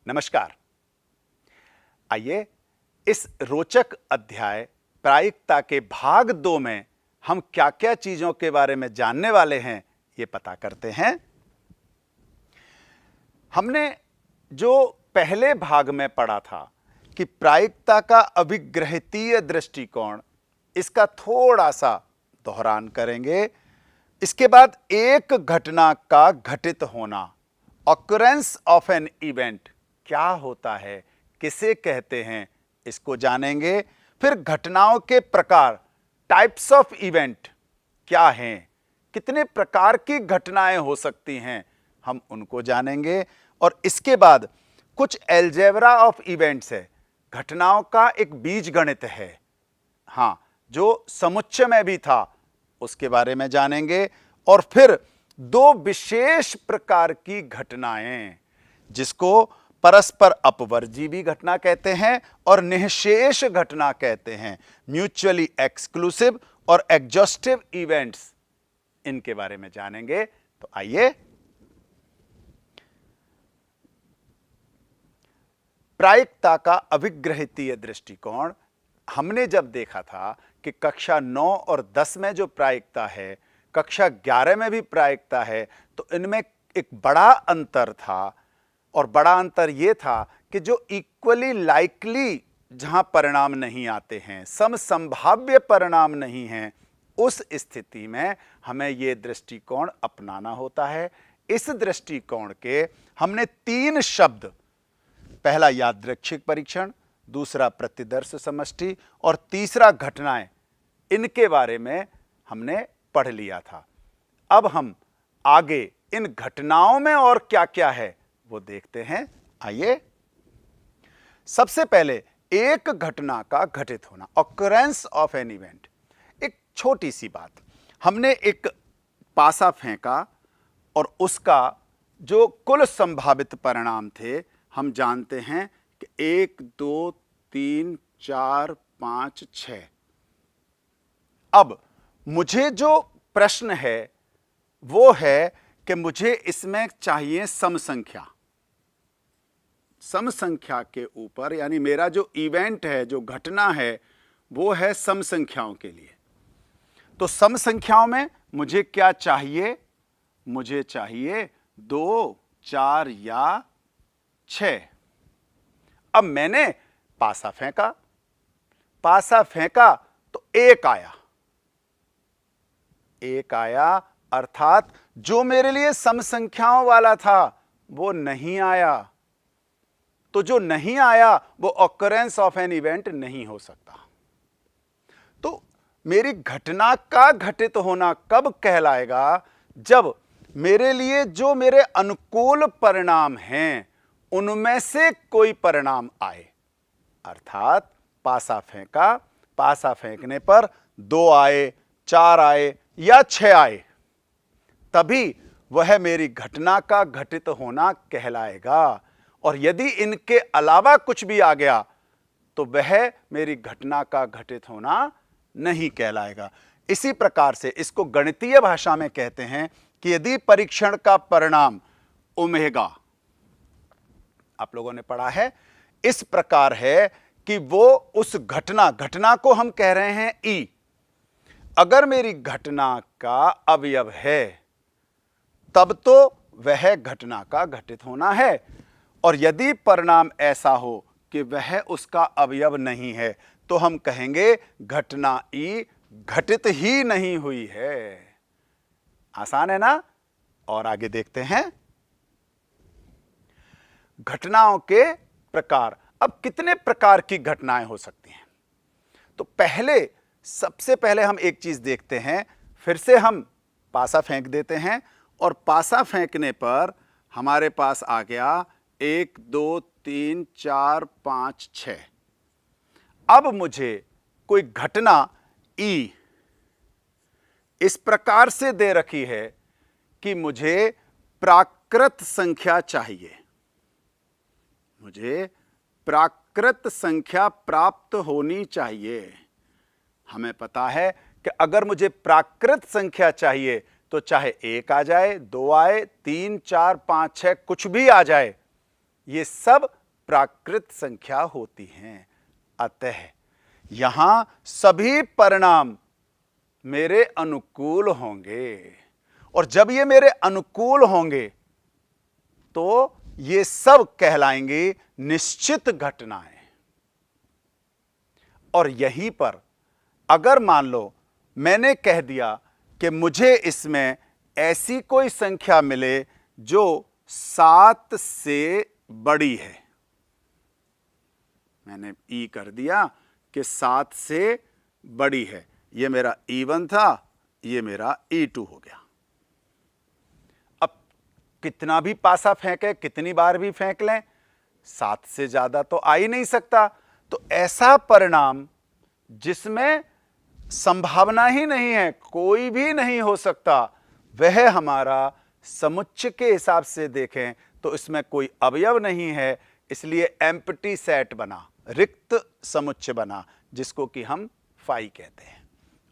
नमस्कार। आइए इस रोचक अध्याय प्रायिकता के भाग 2 में हम क्या क्या चीजों के बारे में जानने वाले हैं ये पता करते हैं। हमने जो पहले भाग में पढ़ा था कि प्रायिकता का अभिग्रहितीय दृष्टिकोण, इसका थोड़ा सा दोहरान करेंगे। इसके बाद एक घटना का घटित होना, ऑकरेंस ऑफ एन इवेंट क्या होता है, किसे कहते हैं, इसको जानेंगे। फिर घटनाओं के प्रकार, टाइप्स ऑफ इवेंट क्या हैं, कितने प्रकार की घटनाएं हो सकती हैं, हम उनको जानेंगे। और इसके बाद कुछ एल्जेब्रा ऑफ इवेंट्स है, घटनाओं का एक बीजगणित है, हां, जो समुच्चय में भी था, उसके बारे में जानेंगे। और फिर दो विशेष प्रकार की घटनाएं, जिसको परस्पर अपवर्जीवी घटना कहते हैं और निःशेष घटना कहते हैं, म्यूचुअली एक्सक्लूसिव और एग्जॉस्टिव इवेंट्स, इनके बारे में जानेंगे। तो आइए, प्रायिकता का अभिग्रहितीय दृष्टिकोण हमने जब देखा था कि कक्षा 9 और 10 में जो प्रायिकता है, कक्षा 11 में भी प्रायिकता है, तो इनमें एक बड़ा अंतर था। और बड़ा अंतर यह था कि जो इक्वली लाइकली जहां परिणाम नहीं आते हैं, समसंभाव्य परिणाम नहीं हैं, उस स्थिति में हमें यह दृष्टिकोण अपनाना होता है। इस दृष्टिकोण के हमने 3 शब्द, पहला यादृच्छिक परीक्षण, दूसरा प्रतिदर्श समष्टि और तीसरा घटनाएं, इनके बारे में हमने पढ़ लिया था। अब हम आगे इन घटनाओं में और क्या क्या है वो देखते हैं। आइए, सबसे पहले एक घटना का घटित होना, ऑकरेंस ऑफ एन इवेंट। एक छोटी सी बात, हमने एक पासा फेंका और उसका जो कुल संभावित परिणाम थे, हम जानते हैं कि 1 2 3 4 5 6। अब मुझे जो प्रश्न है वो है कि मुझे इसमें चाहिए सम संख्या। सम संख्या के ऊपर, यानी मेरा जो इवेंट है, जो घटना है, वो है सम संख्याओं के लिए। तो सम संख्याओं में मुझे क्या चाहिए? मुझे चाहिए 2, 4 या 6। अब मैंने पासा फेंका तो 1 आया। 1 आया, अर्थात जो मेरे लिए सम संख्याओं वाला था वो नहीं आया। तो जो नहीं आया वो ऑकरेंस ऑफ एन इवेंट नहीं हो सकता। तो मेरी घटना का घटित होना कब कहलाएगा? जब मेरे लिए जो मेरे अनुकूल परिणाम हैं उनमें से कोई परिणाम आए। अर्थात पासा फेंका, पासा फेंकने पर 2 आए, 4 आए या 6 आए, तभी वह मेरी घटना का घटित होना कहलाएगा। और यदि इनके अलावा कुछ भी आ गया तो वह मेरी घटना का घटित होना नहीं कहलाएगा। इसी प्रकार से इसको गणितीय भाषा में कहते हैं कि यदि परीक्षण का परिणाम ओमेगा, आप लोगों ने पढ़ा है, इस प्रकार है कि वो उस घटना को हम कह रहे हैं ई। अगर मेरी घटना का अवयव है तब तो वह घटना का घटित होना है। और यदि परिणाम ऐसा हो कि वह उसका अवयव नहीं है तो हम कहेंगे घटना ई घटित ही नहीं हुई है। आसान है ना? और आगे देखते हैं घटनाओं के प्रकार। अब कितने प्रकार की घटनाएं हो सकती हैं? तो सबसे पहले हम एक चीज देखते हैं। फिर से हम पासा फेंक देते हैं और पासा फेंकने पर हमारे पास आ गया 1 2 3 4 5 6। अब मुझे कोई घटना ई इस प्रकार से दे रखी है कि मुझे प्राकृत संख्या चाहिए। मुझे प्राकृत संख्या प्राप्त होनी चाहिए। हमें पता है कि अगर मुझे प्राकृत संख्या चाहिए तो चाहे 1 आ जाए, 2 आए, 3 4 5 6 कुछ भी आ जाए, ये सब प्राकृत संख्या होती हैं। अतः यहां सभी परिणाम मेरे अनुकूल होंगे, और जब ये मेरे अनुकूल होंगे तो ये सब कहलाएंगे निश्चित घटनाएं। और यहीं पर अगर मान लो मैंने कह दिया कि मुझे इसमें ऐसी कोई संख्या मिले जो 7 से बड़ी है, मैंने ई कर दिया कि 7 से बड़ी है, ये मेरा E1 था, ये मेरा E2 हो गया। अब कितना भी पासा फेंके, कितनी बार भी फेंक लें, 7 से ज्यादा तो आ ही नहीं सकता। तो ऐसा परिणाम जिसमें संभावना ही नहीं है, कोई भी नहीं हो सकता, वह हमारा समुच्चय के हिसाब से देखें तो इसमें कोई अवयव नहीं है, इसलिए एम्प्टी सेट बना, रिक्त समुच्चय बना, जिसको कि हम फाई कहते हैं।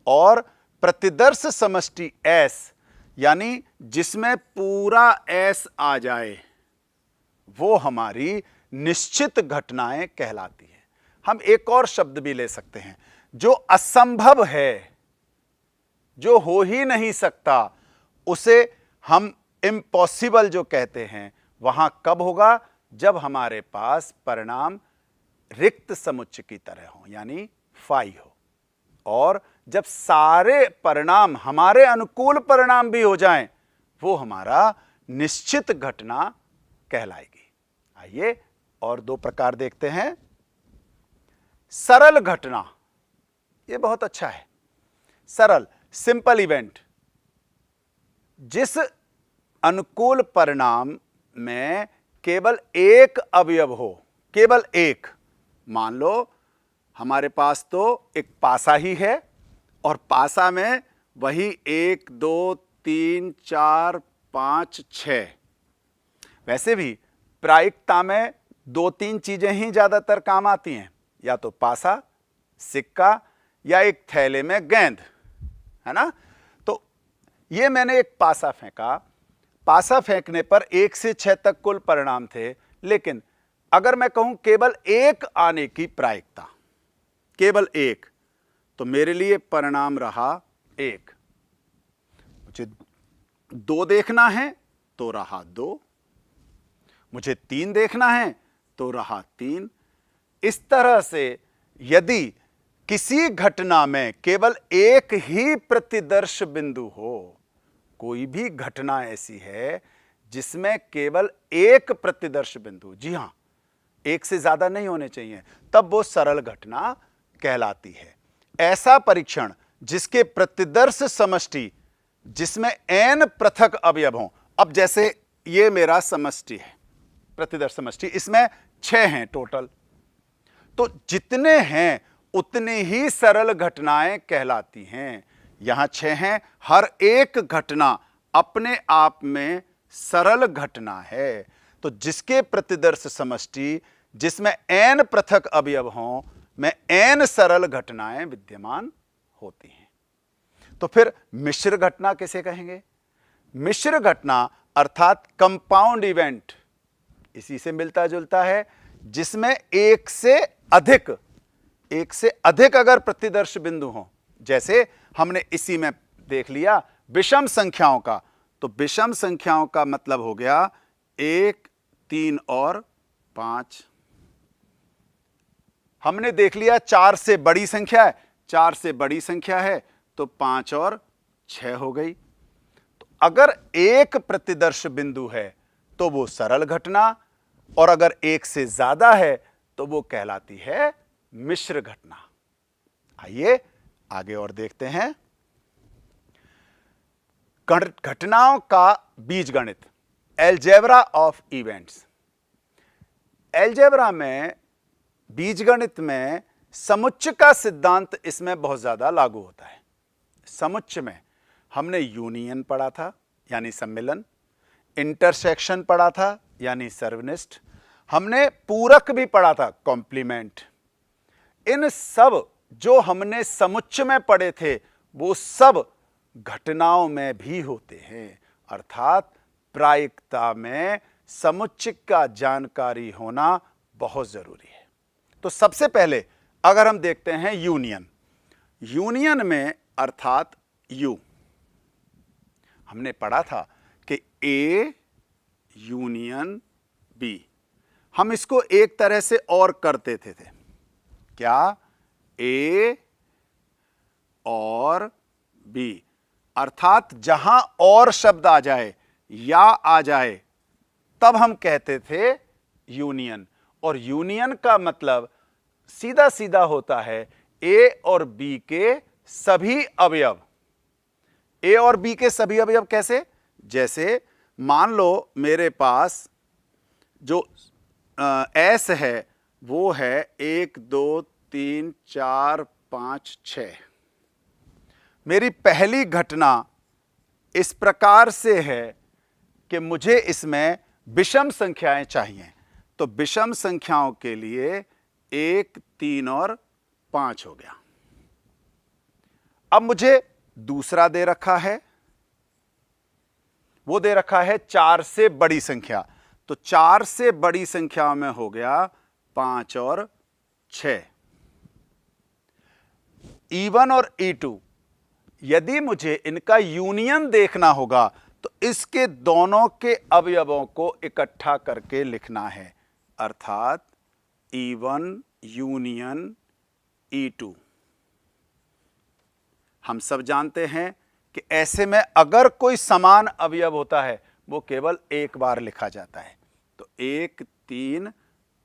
और प्रतिदर्श समष्टि S, यानी जिसमें पूरा S आ जाए, वो हमारी निश्चित घटनाएं कहलाती है। हम एक और शब्द भी ले सकते हैं, जो असंभव है, जो हो ही नहीं सकता, उसे हम इम्पॉसिबल जो कहते हैं। वहां कब होगा? जब हमारे पास परिणाम रिक्त समुच्चय की तरह हो, यानी फाई हो। और जब सारे परिणाम हमारे अनुकूल परिणाम भी हो जाएं, वो हमारा निश्चित घटना कहलाएगी। आइए और 2 प्रकार देखते हैं। सरल घटना, ये बहुत अच्छा है। सरल, सिंपल इवेंट, जिस अनुकूल परिणाम में केवल एक अवयव हो, केवल एक। मान लो हमारे पास तो एक पासा ही है, और पासा में वही 1 2 3 4 5 6। वैसे भी प्रायिकता में 2-3 चीजें ही ज्यादातर काम आती हैं, या तो पासा, सिक्का, या एक थैले में गेंद, है ना। तो ये मैंने एक पासा फेंका, पासा फेंकने पर 1 से 6 तक कुल परिणाम थे। लेकिन अगर मैं कहूं केवल एक आने की प्रायिकता, केवल एक, तो मेरे लिए परिणाम रहा 1। मुझे 2 देखना है तो रहा 2, मुझे 3 देखना है तो रहा 3। इस तरह से यदि किसी घटना में केवल एक ही प्रतिदर्श बिंदु हो, कोई भी घटना ऐसी है जिसमें केवल एक प्रतिदर्श बिंदु, जी हां, एक से ज्यादा नहीं होने चाहिए, तब वो सरल घटना कहलाती है। ऐसा परीक्षण जिसके प्रतिदर्श समष्टि, जिसमें n पृथक अवयव हों। अब जैसे ये मेरा समष्टि है, प्रतिदर्श समष्टि, इसमें 6 हैं टोटल, तो जितने हैं उतनी ही सरल घटनाएं कहलाती हैं। यहां 6 हैं, हर एक घटना अपने आप में सरल घटना है। तो जिसके प्रतिदर्श समष्टि, जिसमें n पृथक अवयव हों, में n सरल घटनाएं विद्यमान होती हैं। तो फिर मिश्र घटना किसे कहेंगे? मिश्र घटना अर्थात कंपाउंड इवेंट, इसी से मिलता जुलता है, जिसमें एक से अधिक अगर प्रतिदर्श बिंदु हो। जैसे हमने इसी में देख लिया विषम संख्याओं का, तो विषम संख्याओं का मतलब हो गया 1 3 और 5। हमने देख लिया 4 से बड़ी संख्या है, 4 से बड़ी संख्या है तो 5 और 6 हो गई। तो अगर एक प्रतिदर्श बिंदु है तो वो सरल घटना, और अगर एक से ज्यादा है तो वो कहलाती है मिश्र घटना। आइए आगे और देखते हैं। घटनाओं का बीजगणित, एलजेब्रा ऑफ इवेंट्स। एलजेब्रा में, बीजगणित में समुच्चय का सिद्धांत इसमें बहुत ज्यादा लागू होता है। समुच्चय में हमने यूनियन पढ़ा था, यानी सम्मिलन, इंटरसेक्शन पढ़ा था, यानी सर्वनिष्ठ, हमने पूरक भी पढ़ा था, कॉम्प्लीमेंट। इन सब जो हमने समुच्चय में पढ़े थे, वो सब घटनाओं में भी होते हैं, अर्थात प्रायिकता में समुच्चय का जानकारी होना बहुत जरूरी है। तो सबसे पहले अगर हम देखते हैं यूनियन, यूनियन में अर्थात यू, हमने पढ़ा था कि ए यूनियन बी, हम इसको एक तरह से और करते थे क्या, ए और बी, अर्थात जहां और शब्द आ जाए या आ जाए तब हम कहते थे यूनियन। और यूनियन का मतलब सीधा सीधा होता है ए और बी के सभी अवयव। ए और बी के सभी अवयव कैसे, जैसे मान लो मेरे पास जो एस है वो है 1 2 3 4 5 6। मेरी पहली घटना इस प्रकार से है कि मुझे इसमें विषम संख्याएं चाहिए, तो विषम संख्याओं के लिए 1 3 और 5 हो गया। अब मुझे दूसरा दे रखा है, वो दे रखा है 4 से बड़ी संख्या, तो 4 से बड़ी संख्या में हो गया 5 और 6। E1 और E2 यदि मुझे इनका यूनियन देखना होगा तो इसके दोनों के अवयवों को इकट्ठा करके लिखना है, अर्थात E1 यूनियन E2। हम सब जानते हैं कि ऐसे में अगर कोई समान अवयव होता है वो केवल एक बार लिखा जाता है, तो 1 3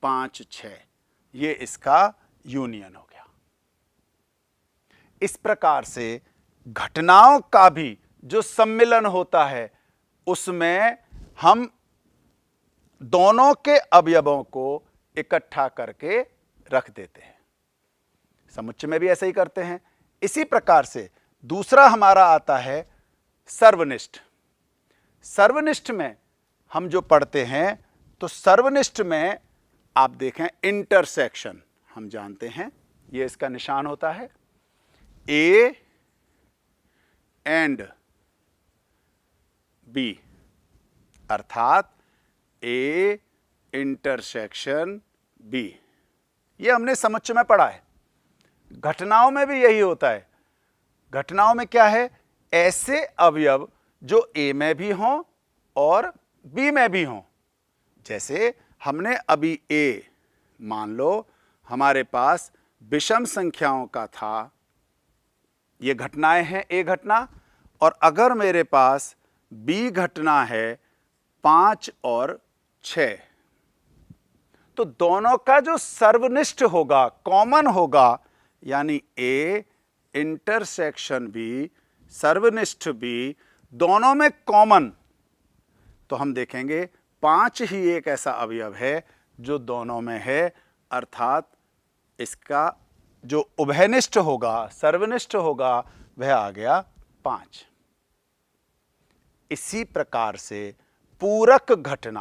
5 6 ये इसका यूनियन हो गया। इस प्रकार से घटनाओं का भी जो सम्मिलन होता है उसमें हम दोनों के अवयवों को इकट्ठा करके रख देते हैं। समुच्चय में भी ऐसे ही करते हैं। इसी प्रकार से दूसरा हमारा आता है सर्वनिष्ठ। सर्वनिष्ठ में हम जो पढ़ते हैं तो सर्वनिष्ठ में आप देखें इंटरसेक्शन, हम जानते हैं ये इसका निशान होता है, ए एंड बी, अर्थात ए इंटरसेक्शन बी। ये हमने समुच्चय में पढ़ा है। घटनाओं में भी यही होता है। घटनाओं में क्या है, ऐसे अवयव जो ए में भी हों और बी में भी हों। जैसे हमने अभी ए, मान लो हमारे पास विषम संख्याओं का था, ये घटनाएं हैं ए घटना, और अगर मेरे पास बी घटना है 5 और 6, तो दोनों का जो सर्वनिष्ठ होगा, कॉमन होगा, यानी ए इंटरसेक्शन बी सर्वनिष्ठ बी, दोनों में कॉमन, तो हम देखेंगे 5 ही एक ऐसा अवयव है जो दोनों में है, अर्थात इसका जो उभयनिष्ठ होगा, सर्वनिष्ठ होगा, वह आ गया 5। इसी प्रकार से पूरक घटना,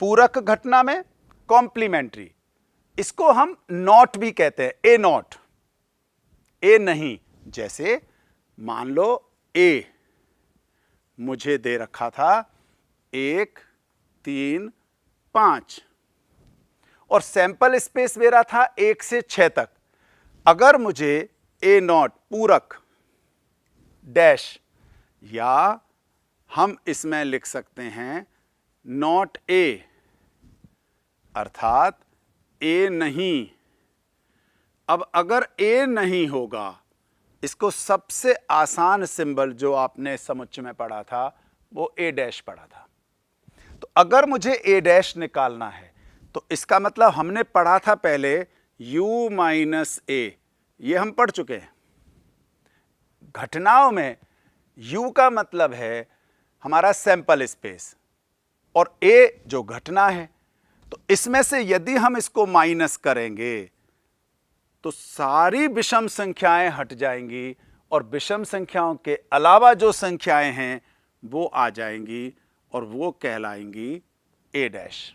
पूरक घटना में कॉम्प्लीमेंट्री, इसको हम नॉट भी कहते हैं, ए नॉट, ए नहीं। जैसे मान लो ए मुझे दे रखा था 1 3 5 और सैंपल स्पेस मेरा था 1 से 6 तक। अगर मुझे ए नॉट पूरक डैश, या हम इसमें लिख सकते हैं नॉट ए, अर्थात ए नहीं। अब अगर ए नहीं होगा, इसको सबसे आसान सिंबल जो आपने समुच्चय में पढ़ा था वो ए डैश पढ़ा था। तो अगर मुझे ए डैश निकालना है तो इसका मतलब हमने पढ़ा था पहले u माइनस ए, ये हम पढ़ चुके हैं। घटनाओं में u का मतलब है हमारा सैंपल स्पेस और a जो घटना है, तो इसमें से यदि हम इसको माइनस करेंगे तो सारी विषम संख्याएं हट जाएंगी और विषम संख्याओं के अलावा जो संख्याएं हैं वो आ जाएंगी और वो कहलाएंगी ए डैश।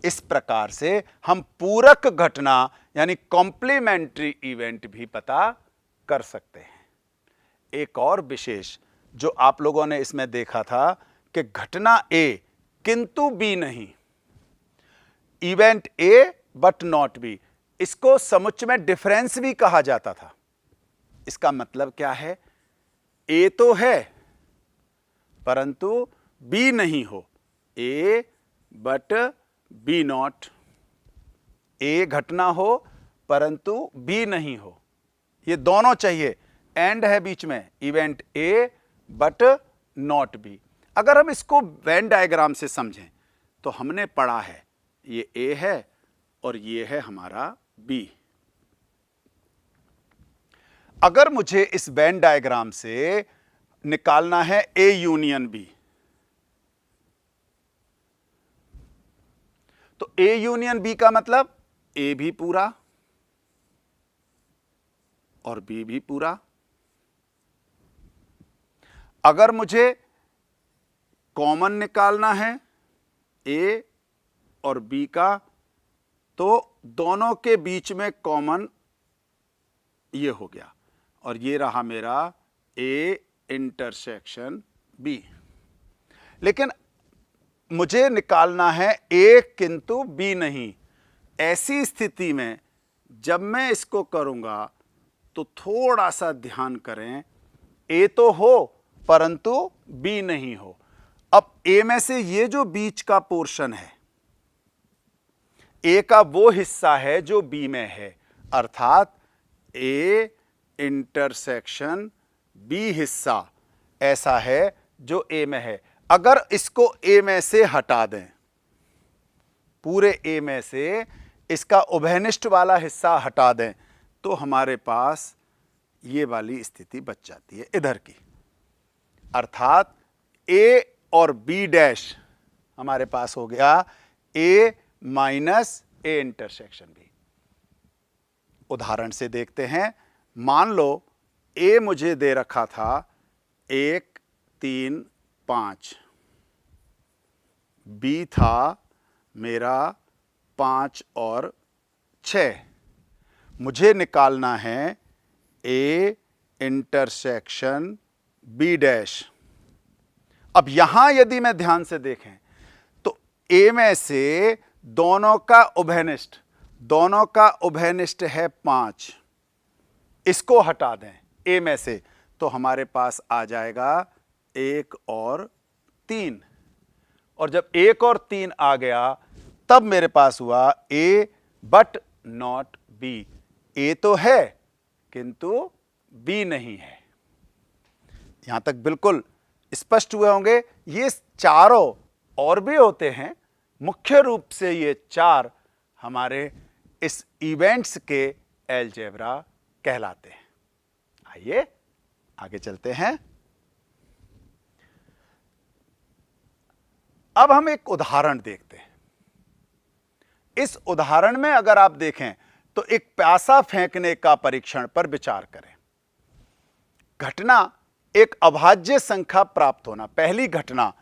इस प्रकार से हम पूरक घटना यानी कॉम्प्लीमेंट्री इवेंट भी पता कर सकते हैं। एक और विशेष जो आप लोगों ने इसमें देखा था कि घटना ए किंतु बी नहीं, event A but not B, इसको समुच्चय में डिफरेंस भी कहा जाता था। इसका मतलब क्या है? ए तो है परंतु बी नहीं हो, ए बट बी नॉट, ए घटना हो परंतु बी नहीं हो, ये दोनों चाहिए, एंड है बीच में, event A but not B. अगर हम इसको वेन डायग्राम से समझें तो हमने पढ़ा है ये ए है और ये है हमारा बी। अगर मुझे इस वेन डायग्राम से निकालना है ए यूनियन बी, तो ए यूनियन बी का मतलब ए भी पूरा और बी भी पूरा। अगर मुझे कॉमन निकालना है ए और बी का, तो दोनों के बीच में कॉमन ये हो गया और ये रहा मेरा ए इंटरसेक्शन बी। लेकिन मुझे निकालना है ए किंतु बी नहीं। ऐसी स्थिति में जब मैं इसको करूंगा तो थोड़ा सा ध्यान करें, ए तो हो परंतु बी नहीं हो। अब ए में से ये जो बीच का पोर्शन है, ए का वो हिस्सा है जो बी में है, अर्थात ए इंटरसेक्शन बी हिस्सा ऐसा है जो ए में है। अगर इसको ए में से हटा दें, पूरे ए में से इसका उभयनिष्ठ वाला हिस्सा हटा दें, तो हमारे पास ये वाली स्थिति बच जाती है इधर की, अर्थात ए और बी डैश हमारे पास हो गया ए माइनस ए इंटरसेक्शन बी। उदाहरण से देखते हैं। मान लो ए मुझे दे रखा था 1 3 5, बी था मेरा 5 और 6। मुझे निकालना है ए इंटरसेक्शन बी डैश। अब यहां यदि मैं ध्यान से देखें तो ए में से दोनों का उभयनिष्ठ है 5, इसको हटा दें ए में से तो हमारे पास आ जाएगा 1 और 3, और जब 1 और 3 आ गया तब मेरे पास हुआ ए बट नॉट बी। ए तो है किंतु बी नहीं है। यहां तक बिल्कुल स्पष्ट हुए होंगे। ये चारों और भी होते हैं, मुख्य रूप से ये 4 हमारे इस इवेंट्स के अलजेब्रा कहलाते हैं। आइए आगे चलते हैं। अब हम एक उदाहरण देखते हैं। इस उदाहरण में अगर आप देखें तो एक प्यासा फेंकने का परीक्षण पर विचार करें। घटना एक अभाज्य संख्या प्राप्त होना, पहली घटना,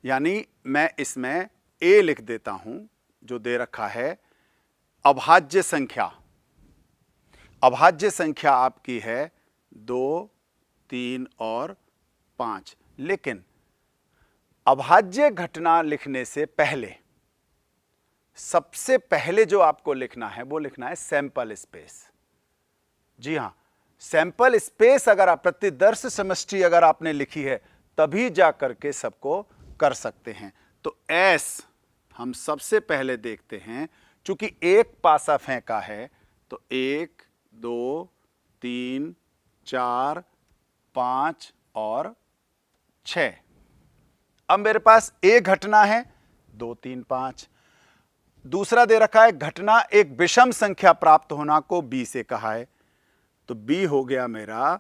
यानी मैं इसमें ए लिख देता हूं जो दे रखा है अभाज्य संख्या। अभाज्य संख्या आपकी है 2 3 और 5। लेकिन अभाज्य घटना लिखने से पहले सबसे पहले जो आपको लिखना है वो लिखना है सैंपल स्पेस। जी हां, सैंपल स्पेस अगर आप प्रतिदर्श समष्टि अगर आपने लिखी है तभी जा करके सबको कर सकते हैं। तो एस हम सबसे पहले देखते हैं, चूंकि एक पासा फेंका है तो 1 2 3 4 5 और 6। अब मेरे पास एक घटना है 2 3 5। दूसरा दे रखा है घटना एक विषम संख्या प्राप्त होना को बी से कहा है, तो बी हो गया मेरा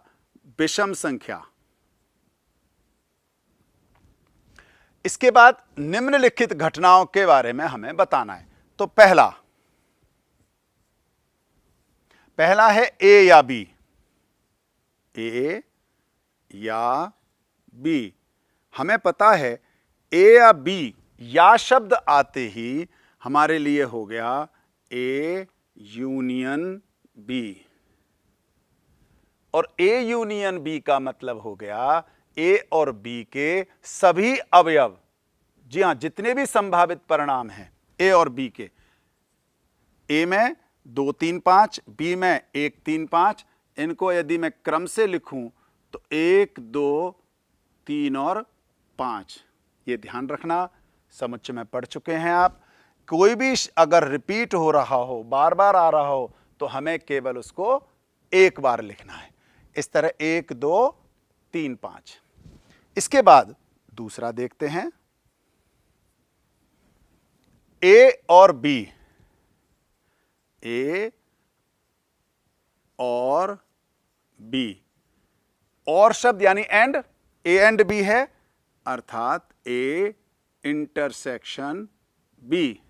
विषम संख्या। इसके बाद निम्नलिखित घटनाओं के बारे में हमें बताना है। तो पहला है ए या बी। ए या बी, हमें पता है ए या बी या शब्द आते ही हमारे लिए हो गया ए यूनियन बी, और ए यूनियन बी का मतलब हो गया ए और बी के सभी अवयव, जी हां, जितने भी संभावित परिणाम हैं ए और बी के, ए में 2 3 5, बी में 1 3 5, इनको यदि मैं क्रम से लिखूं तो 1 2 3 और 5, ये ध्यान रखना, समुच्चय में पढ़ चुके हैं आप। कोई भी अगर रिपीट हो रहा हो, बार बार आ रहा हो, तो हमें केवल उसको एक बार लिखना है। इस तरह 1 2 3 5। इसके बाद दूसरा देखते हैं, ए और बी, ए और बी, और शब्द यानी एंड, ए एंड बी है, अर्थात ए इंटरसेक्शन बी।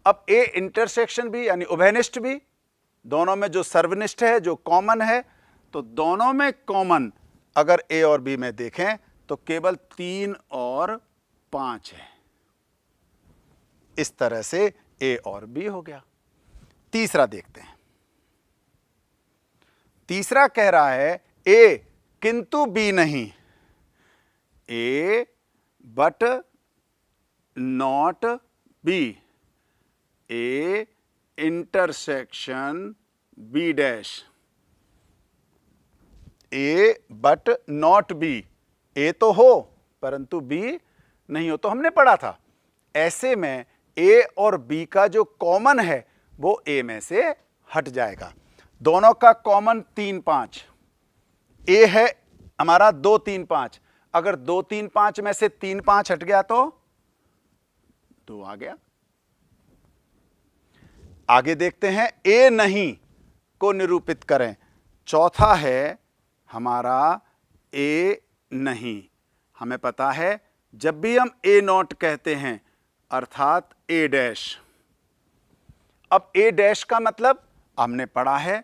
अब ए इंटरसेक्शन बी यानी उभयनिष्ठ भी, दोनों में जो सर्वनिष्ठ है, जो कॉमन है, तो दोनों में कॉमन अगर ए और बी में देखें तो केवल 3 और 5 है। इस तरह से ए और बी हो गया। तीसरा देखते हैं। तीसरा कह रहा है ए किंतु बी नहीं, A but not B, A intersection B dash, A but not B, A तो हो परंतु बी नहीं हो, तो हमने पढ़ा था। ऐसे में ए और बी का जो कॉमन है वो ए में से हट जाएगा। दोनों का कॉमन 3 5, ए है हमारा 2 3 5, अगर 2 3 5 में से 3 5 हट गया तो 2 आ गया। आगे देखते हैं, ए नहीं को निरूपित करें। चौथा है हमारा ए नहीं। हमें पता है जब भी हम ए नॉट कहते हैं अर्थात ए डैश। अब ए डैश का मतलब हमने पढ़ा है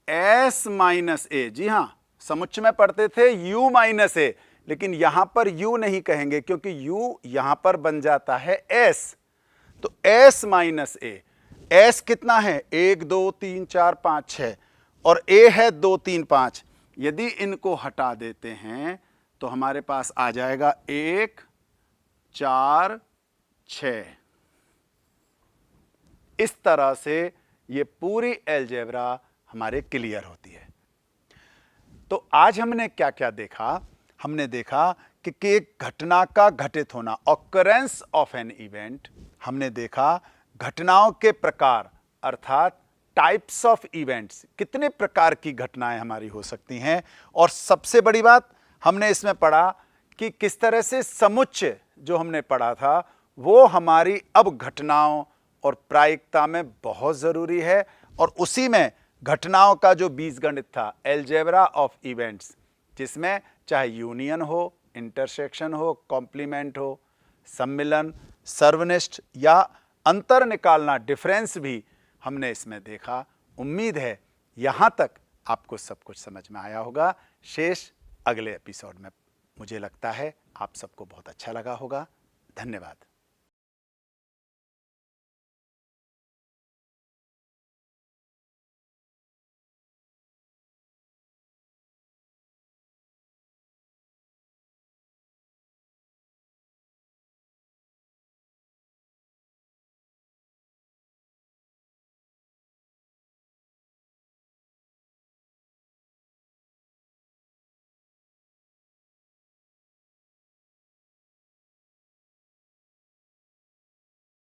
एस माइनस ए, जी हां, समुच्चय में पढ़ते थे यू माइनस ए, लेकिन यहां पर यू नहीं कहेंगे क्योंकि यू यहां पर बन जाता है एस, तो एस माइनस ए। एस कितना है? 1 2 3 4 5 6 और ए है 2 3 5। यदि इनको हटा देते हैं तो हमारे पास आ जाएगा 1 4 6। इस तरह से ये पूरी अलजेब्रा हमारे क्लियर होती है। तो आज हमने क्या क्या देखा? हमने देखा कि एक घटना का घटित होना, ऑकरेंस ऑफ एन इवेंट। हमने देखा घटनाओं के प्रकार अर्थात टाइप्स ऑफ इवेंट्स, कितने प्रकार की घटनाएं हमारी हो सकती हैं। और सबसे बड़ी बात हमने इसमें पढ़ा कि किस तरह से समुच्चय जो हमने पढ़ा था वो हमारी अब घटनाओं और प्रायिकता में बहुत ज़रूरी है। और उसी में घटनाओं का जो बीजगणित था, अलजेब्रा ऑफ इवेंट्स, जिसमें चाहे यूनियन हो, इंटरसेक्शन हो, कॉम्प्लीमेंट हो, सम्मिलन, सर्वनिष्ठ या अंतर निकालना, डिफरेंस भी हमने इसमें देखा। उम्मीद है यहाँ तक आपको सब कुछ समझ में आया होगा। शेष अगले एपिसोड में मुझे लगता है आप सबको बहुत अच्छा लगा होगा। धन्यवाद।